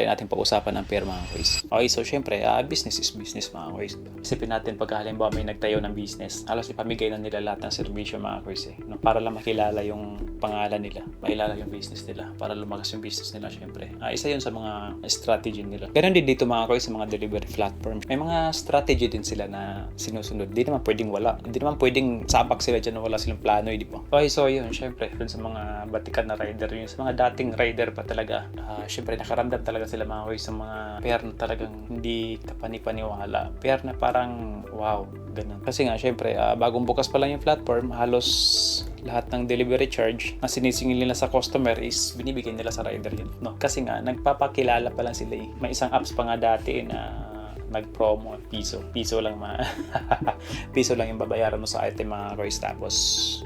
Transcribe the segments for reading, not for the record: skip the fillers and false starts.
try natin pag-usapan ng pair mga kois. Okay, so syempre, business is business mga kois. Isipin natin pag halimbawa may nagtayo ng business, halos ipamigay na nila lahat ng serbisyo mga kois no? Para lang makilala yung pangalan nila, makilala yung business nila, para lumagas yung business nila syempre. Isa yun sa mga strategy nila. Ganun din dito mga kois sa mga delivery platform. May mga strategy din sila na sinusunod. Di naman pwedeng wala. Di naman pwedeng sabak sila dyan na wala silang plano, di ba? Okay, so yun, syempre, dun sa mga batikan na rider, yun sa mga dating rider pa talaga, syempre nakaramdam talaga sila mga kois sa mga pair na talagang hindi kapani-paniwala. Pair na parang wow, ganun. Kasi nga, syempre, bagong bukas pa lang yung platform, halos lahat ng delivery charge na sinisingil nila sa customer is binibigay nila sa rider yun, no? Kasi nga, nagpapakilala pa lang sila eh. May isang apps pa nga dati na nag-promo, piso lang piso lang yung babayaran mo sa item mga kois, tapos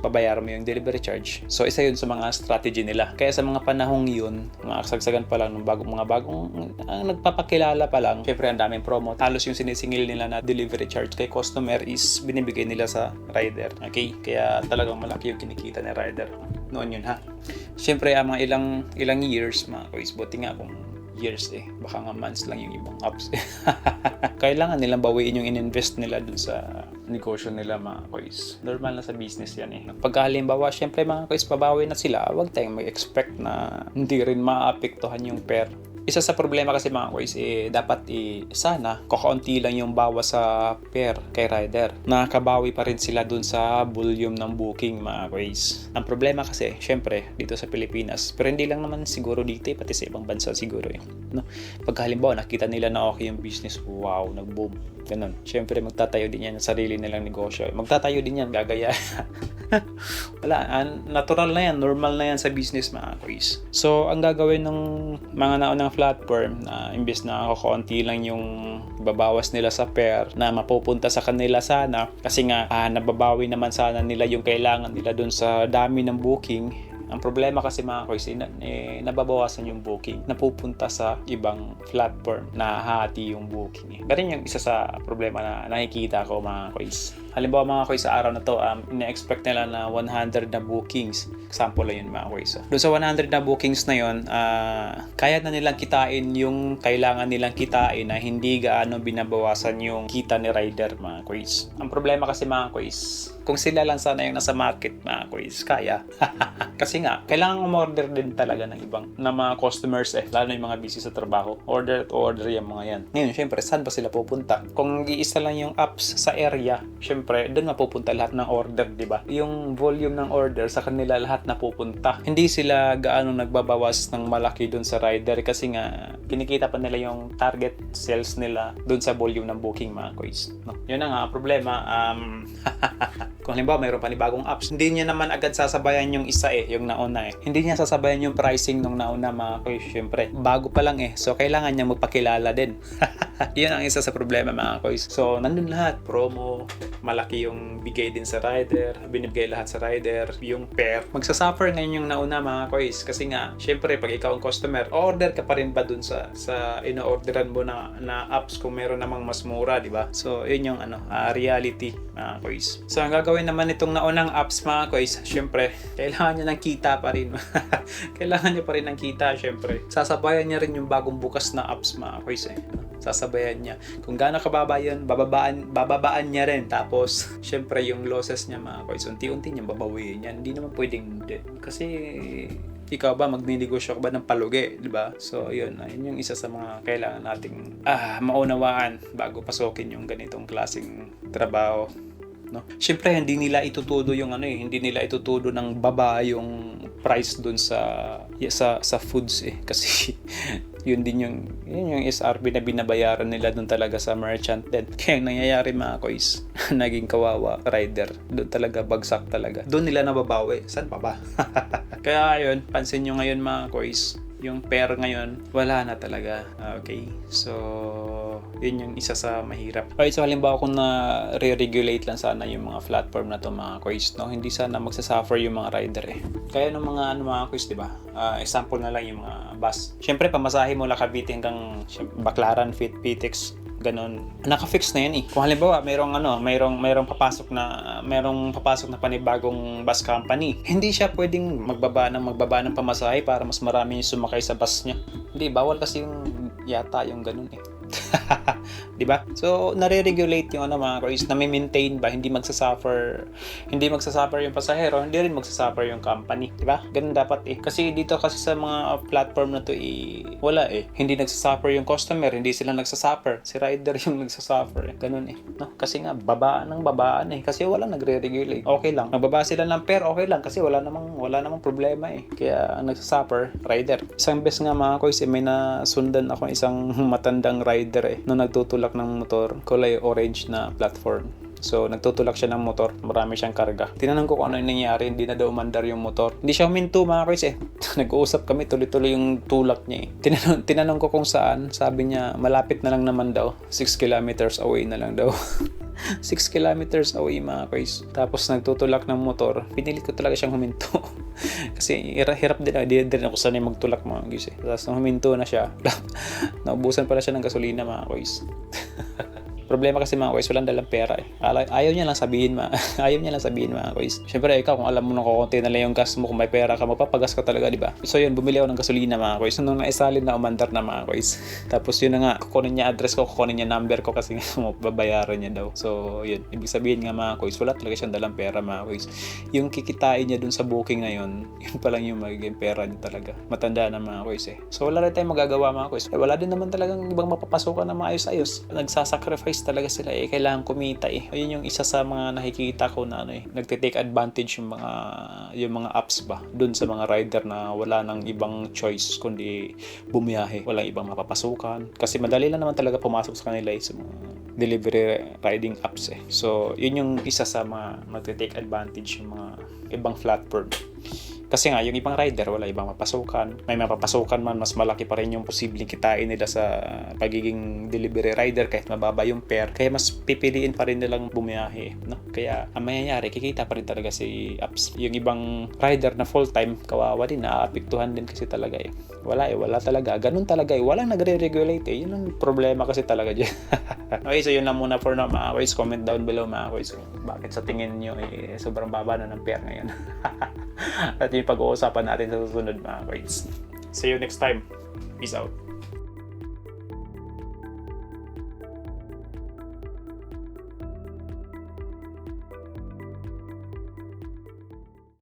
babayaran mo yung delivery charge. So isa yun sa mga strategy nila. Kaya sa mga panahong yun, mga kasagsagan pa lang ng bagong nagpapakilala pa lang, syempre ang daming promo. Halos yung sinisingil nila na delivery charge kay customer is binibigay nila sa rider. Okay? Kaya talagang malaki yung kinikita ni rider noon yun ha. Syempre mga ilang years mga kois, buti nga kung years baka nga months lang yung ibang apps kailangan nilang bawiin yung ininvest nila dun sa negosyo nila mga kois. Normal na sa business yan pagka halimbawa syempre mga kois pabawi na sila, huwag tayong mag-expect na hindi rin maapektuhan yung pair. Isa sa problema kasi mga kois dapat sana kakaunti lang yung bawas sa pair kay rider. Nakakabawi pa rin sila dun sa volume ng booking mga kois. Ang problema kasi syempre dito sa Pilipinas, pero hindi lang naman siguro dito pati sa ibang bansa siguro no? Pag halimbawa nakita nila na okay yung business, wow, nag-boom, ganun. Syempre magtatayo din yan ng sarili nilang negosyo. Magtatayo din yan, gagaya. Wala, natural na yan, normal na yan sa business mga kois. So ang gagawin ng mga naunang platform na imbes na kakaunti lang yung babawas nila sa pair na mapupunta sa kanila sana, kasi nga nababawi naman sana nila yung kailangan nila dun sa dami ng booking. Ang problema kasi mga kois, nababawasan yung booking, napupunta sa ibang platform na hati yung booking. Ganun yung isa sa problema na nakikita ko mga kois. Halimbawa mga kois, sa araw na to, ina-expect nila na 100 na bookings. Example lang yun mga kois. Doon sa 100 na bookings na yun, kaya na nilang kitain yung kailangan nilang kitain na hindi gaano binabawasan yung kita ni rider mga kois. Ang problema kasi mga kois, kung sila lang sana yung nasa market mga kois, kaya. Kasi nga, kailangan umorder din talaga ng ibang na mga customers lalo yung mga busy sa trabaho. Order to order yung mga yan. Ngayon, syempre, saan ba sila pupunta? Kung iisa lang yung apps sa area, syempre, doon mapupunta lahat ng order, di ba? Yung volume ng order sa kanila lahat napupunta. Hindi sila gaano nagbabawas ng malaki doon sa rider kasi nga, kinikita pa nila yung target sales nila doon sa volume ng booking mga kois. No? Yun na nga, problema. Kung halimbawa mayroon panibagong apps, hindi niya naman agad sasabayan yung isa yung nauna Hindi niya sasabayan yung pricing nung nauna mga kois. Syempre, bago pa lang so kailangan niya magpakilala din. Yun ang isa sa problema mga kois. So, nandun lahat. Promo, malaki yung bigay din sa rider, binibigay lahat sa rider, yung pair. Magsasuffer ngayon yung nauna mga kois. Kasi nga, syempre, pag ikaw ang customer, order ka pa rin ba dun sa ino-orderan mo na apps kung meron namang mas mura, di ba? So, yun yung reality mga kois. So, ang gagawin naman itong naunang apps mga kois, syempre, kailangan niya ng kita pa rin. Kailangan niya pa rin ng kita, syempre. Sasabayan niya rin yung bagong bukas na apps mga kois sasabayan niya. Kung gaano kababa yun, bababaan niya rin. Tapos, syempre, yung losses niya mga kois, unti-unti niya babawiin yan. Hindi naman pwedeng hindi. Kasi, ikaw ba, magninegosyo ka ba ng palugi, di ba? So, yun yung isa sa mga kailangan nating maunawaan bago pasukin yung ganitong klaseng trabaho. No? Syempre hindi nila itutudo yung hindi nila itutudo ng baba yung price dun sa foods kasi yun yung SRP na binabayaran nila dun talaga sa merchant din. Kaya nangyayari mga kois, naging kawawa rider. Dun talaga bagsak talaga. Dun nila nababawi. Saan pa ba? Kaya yun, pansin nyo ngayon mga kois, yung pair ngayon, wala na talaga. Okay? So, yun yung isa sa mahirap. Okay, so halimbawa kung na-re-regulate lang sana yung mga platform na to mga kois, no? Hindi sana magsasuffer yung mga rider Kaya ng mga kois, di ba? Example na lang yung mga bus. Syempre, pamasahe mo lang Cavite hanggang Baclaran, Pitex, ganun. Naka-fix na yan Kung halimbawa mayroong papasok na panibagong bus company, hindi siya pwedeng magbaba ng pamasahe para mas marami yung sumakay sa bus niya. Hindi, bawal kasi yung yata yung ganun eh. 'Di ba? So, nare-regulate yung mga cruise, na-maintain ba, hindi magsasuffer yung pasahero, hindi rin magsasuffer yung company, 'di ba? Ganun dapat eh. Kasi dito kasi sa mga platform na to wala eh. Hindi nagsasuffer yung customer, hindi sila nagsasuffer. Si rider yung nagsasuffer eh. Ganun eh. No? Kasi nga babaan eh. Kasi wala nagre-regulate. Okay lang. Nagbaba sila ng fare, okay lang kasi wala namang problema eh. Kaya ang nagsasuffer, rider. Isang beses nga mga cruise may nasundan ako isang matandang rider eh, nung nagtutulak ng motor, kulay orange na platform. So, nagtutulak siya ng motor, marami siyang karga. Tinanong ko kung ano yung nangyari, hindi na daw umandar yung motor. Hindi siya huminto mga Chris eh. Nag-uusap kami, tuloy-tuloy yung tulak niya eh. Tinanong ko kung saan, sabi niya, malapit na lang naman daw. 6 kilometers away na lang daw. 6 kilometers away mga Chris. Tapos nagtutulak ng motor, pinilit ko talaga siyang huminto. Kasi hirap din ako sanay magtulak mga guys eh. Tapos nung huminto na siya, naubusan pala siya ng gasolina mga guys. Problema kasi mga guys, walang dalang pera eh. Ayaw niya lang sabihin mga guys. Siyempre ikaw, kung alam mo na kukunti na lang yung gas mo, kung may pera ka, mapapagas ka talaga, di ba? So yun, bumili ako ng gasolina mga guys. Nung naisalin na umandar na mga guys. Tapos yun na nga, kukunin niya address ko, kukunin niya number ko kasi babayaran niya daw. So yun, ibig sabihin nga mga guys, wala talaga siyang dalang pera mga guys. Yung kikitain niya dun sa booking na yun pa lang yung magiging pera niya talaga. Matanda na mga guys eh. So wala rin tayong magagawa mga guys. Wala din naman talagang ibang mapapasukan na maayos-ayos. Nagsasacrifice talaga sila eh, kailangan kumita eh. Ayun yung isa sa mga nakikita ko na nagte-take advantage yung mga apps ba doon sa mga rider na wala nang ibang choice kundi bumiyahe, walang ibang mapapasukan kasi madali lang naman talaga pumasok sa kanila sa mga delivery riding apps eh. So yun yung isa sa mga magte-take advantage yung mga ibang platform. Kasi nga, yung ibang rider, wala ibang mapasukan. May mapapasukan man, mas malaki pa rin yung posibleng kitain nila sa pagiging delivery rider kahit mababa yung fare. Kaya mas pipiliin pa rin nilang bumiyahe. No? Kaya, ang mangyayari, kikita pa rin talaga si apps. Yung ibang rider na full-time, kawawa din, naaapektuhan din kasi talaga eh. Wala talaga. Ganun talaga eh. Walang nagre-regulate eh. Yun ang problema kasi talaga dyan. Okay, so yun lang muna for now mga boys. Comment down below mga boys. Bakit sa tingin nyo sobrang baba na ng fare ngayon? At yung pag-uusapan natin sa susunod mga boys. See you next time. Peace out.